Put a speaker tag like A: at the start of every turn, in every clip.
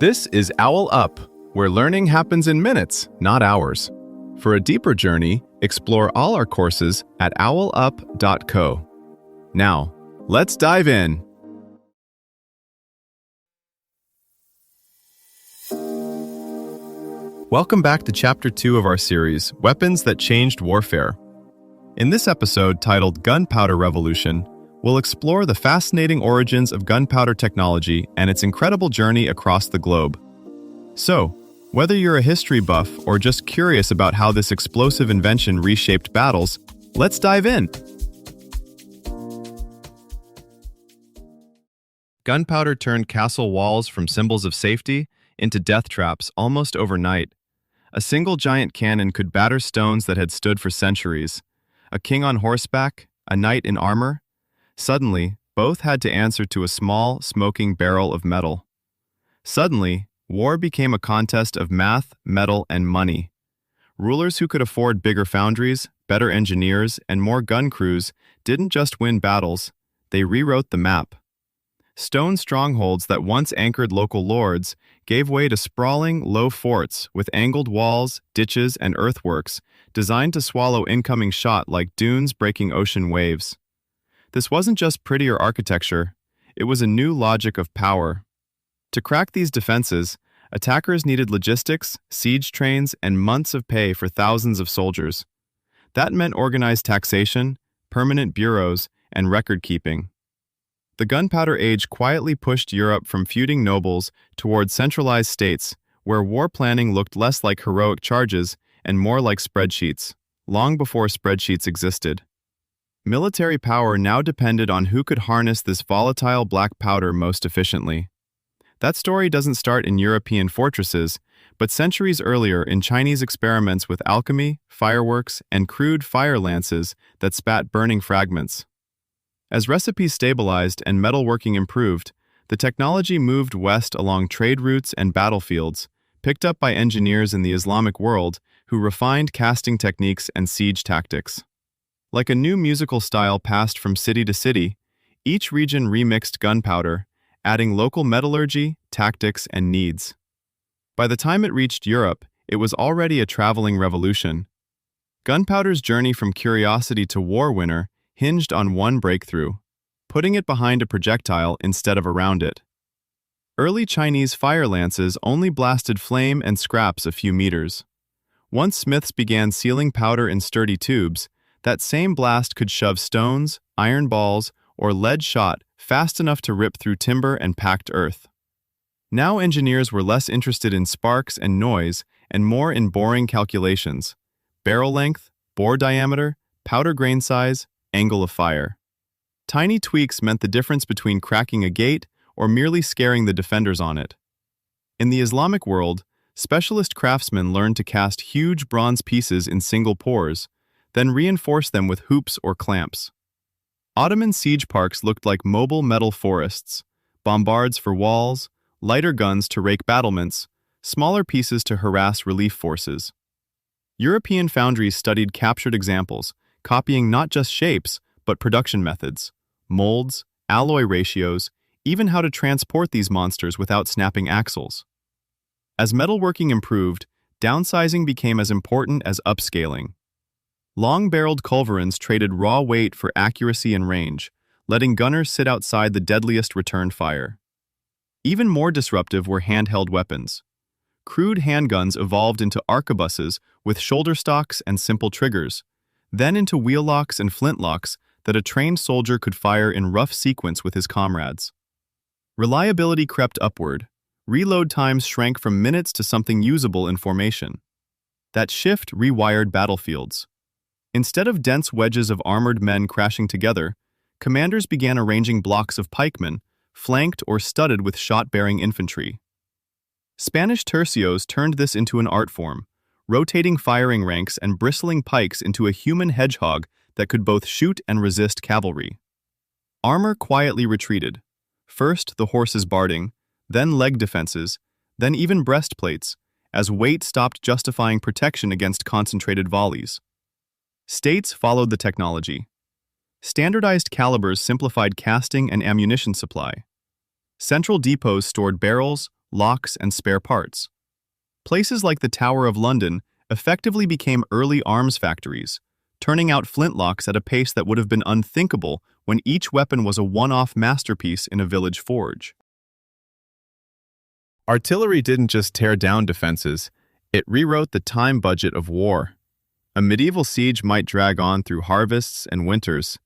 A: This is OwlUp, where learning happens in minutes, not hours. For a deeper journey, explore all our courses at owlup.co. Now, let's dive in. Welcome back to Chapter 2 of our series, Weapons That Changed Warfare. In this episode, titled Gunpowder Revolution, we'll explore the fascinating origins of gunpowder technology and its incredible journey across the globe. So, whether you're a history buff or just curious about how this explosive invention reshaped battles, let's dive in. Gunpowder turned castle walls from symbols of safety into death traps almost overnight. A single giant cannon could batter stones that had stood for centuries. A king on horseback, a knight in armor. Suddenly, both had to answer to a small, smoking barrel of metal. Suddenly, war became a contest of math, metal, and money. Rulers who could afford bigger foundries, better engineers, and more gun crews didn't just win battles, they rewrote the map. Stone strongholds that once anchored local lords gave way to sprawling, low forts with angled walls, ditches, and earthworks designed to swallow incoming shot like dunes breaking ocean waves. This wasn't just prettier architecture, it was a new logic of power. To crack these defenses, attackers needed logistics, siege trains, and months of pay for thousands of soldiers. That meant organized taxation, permanent bureaus, and record-keeping. The Gunpowder Age quietly pushed Europe from feuding nobles toward centralized states, where war planning looked less like heroic charges and more like spreadsheets, long before spreadsheets existed. Military power now depended on who could harness this volatile black powder most efficiently. That story doesn't start in European fortresses, but centuries earlier in Chinese experiments with alchemy, fireworks, and crude fire lances that spat burning fragments. As recipes stabilized and metalworking improved, the technology moved west along trade routes and battlefields, picked up by engineers in the Islamic world who refined casting techniques and siege tactics. Like a new musical style passed from city to city, each region remixed gunpowder, adding local metallurgy, tactics, and needs. By the time it reached Europe, it was already a traveling revolution. Gunpowder's journey from curiosity to war winner hinged on one breakthrough, putting it behind a projectile instead of around it. Early Chinese fire lances only blasted flame and scraps a few meters. Once smiths began sealing powder in sturdy tubes, that same blast could shove stones, iron balls, or lead shot fast enough to rip through timber and packed earth. Now engineers were less interested in sparks and noise and more in boring calculations: barrel length, bore diameter, powder grain size, angle of fire. Tiny tweaks meant the difference between cracking a gate or merely scaring the defenders on it. In the Islamic world, specialist craftsmen learned to cast huge bronze pieces in single pours, then reinforce them with hoops or clamps. Ottoman siege parks looked like mobile metal forests, bombards for walls, lighter guns to rake battlements, smaller pieces to harass relief forces. European foundries studied captured examples, copying not just shapes, but production methods, molds, alloy ratios, even how to transport these monsters without snapping axles. As metalworking improved, downsizing became as important as upscaling. Long-barreled culverins traded raw weight for accuracy and range, letting gunners sit outside the deadliest return fire. Even more disruptive were handheld weapons. Crude handguns evolved into arquebuses with shoulder stocks and simple triggers, then into wheel locks and flintlocks that a trained soldier could fire in rough sequence with his comrades. Reliability crept upward. Reload times shrank from minutes to something usable in formation. That shift rewired battlefields. Instead of dense wedges of armored men crashing together, commanders began arranging blocks of pikemen, flanked or studded with shot-bearing infantry. Spanish tercios turned this into an art form, rotating firing ranks and bristling pikes into a human hedgehog that could both shoot and resist cavalry. Armor quietly retreated. First the horses' barding, then leg defenses, then even breastplates, as weight stopped justifying protection against concentrated volleys. States followed the technology. Standardized calibers simplified casting and ammunition supply. Central depots stored barrels, locks, and spare parts. Places like the Tower of London effectively became early arms factories, turning out flintlocks at a pace that would have been unthinkable when each weapon was a one-off masterpiece in a village forge. Artillery didn't just tear down defenses, it rewrote the time budget of war. A medieval siege might drag on through harvests and winters.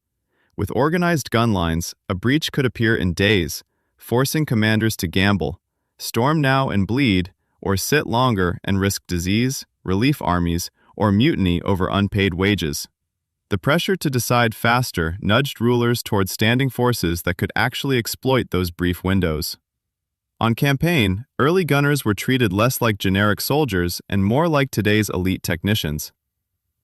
A: With organized gun lines, a breach could appear in days, forcing commanders to gamble, storm now and bleed, or sit longer and risk disease, relief armies, or mutiny over unpaid wages. The pressure to decide faster nudged rulers towards standing forces that could actually exploit those brief windows. On campaign, early gunners were treated less like generic soldiers and more like today's elite technicians.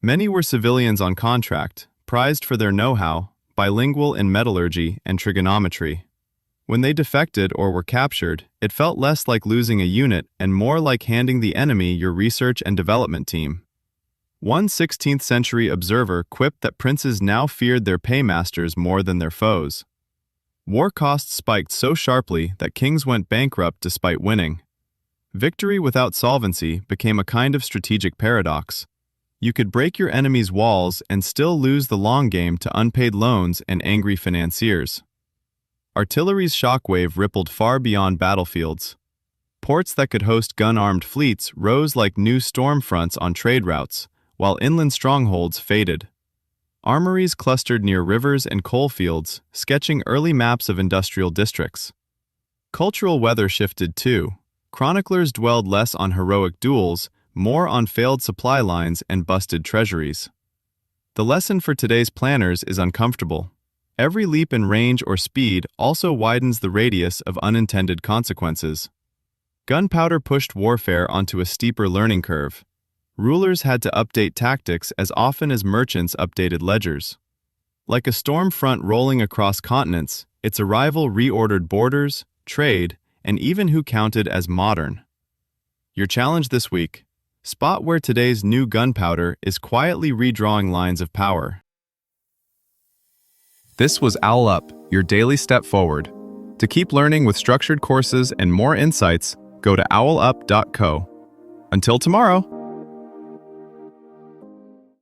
A: Many were civilians on contract, prized for their know-how, bilingual in metallurgy and trigonometry. When they defected or were captured, it felt less like losing a unit and more like handing the enemy your research and development team. One 16th century observer quipped that princes now feared their paymasters more than their foes. War costs spiked so sharply that kings went bankrupt despite winning. Victory without solvency became a kind of strategic paradox. You could break your enemy's walls and still lose the long game to unpaid loans and angry financiers. Artillery's shockwave rippled far beyond battlefields. Ports that could host gun-armed fleets rose like new storm fronts on trade routes, while inland strongholds faded. Armories clustered near rivers and coal fields, sketching early maps of industrial districts. Cultural weather shifted too. Chroniclers dwelled less on heroic duels, more on failed supply lines and busted treasuries. The lesson for today's planners is uncomfortable. Every leap in range or speed also widens the radius of unintended consequences. Gunpowder pushed warfare onto a steeper learning curve. Rulers had to update tactics as often as merchants updated ledgers. Like a storm front rolling across continents, its arrival reordered borders, trade, and even who counted as modern. Your challenge this week: spot where today's new gunpowder is quietly redrawing lines of power. This was OwlUp, your daily step forward. To keep learning with structured courses and more insights, go to owlup.co. Until tomorrow!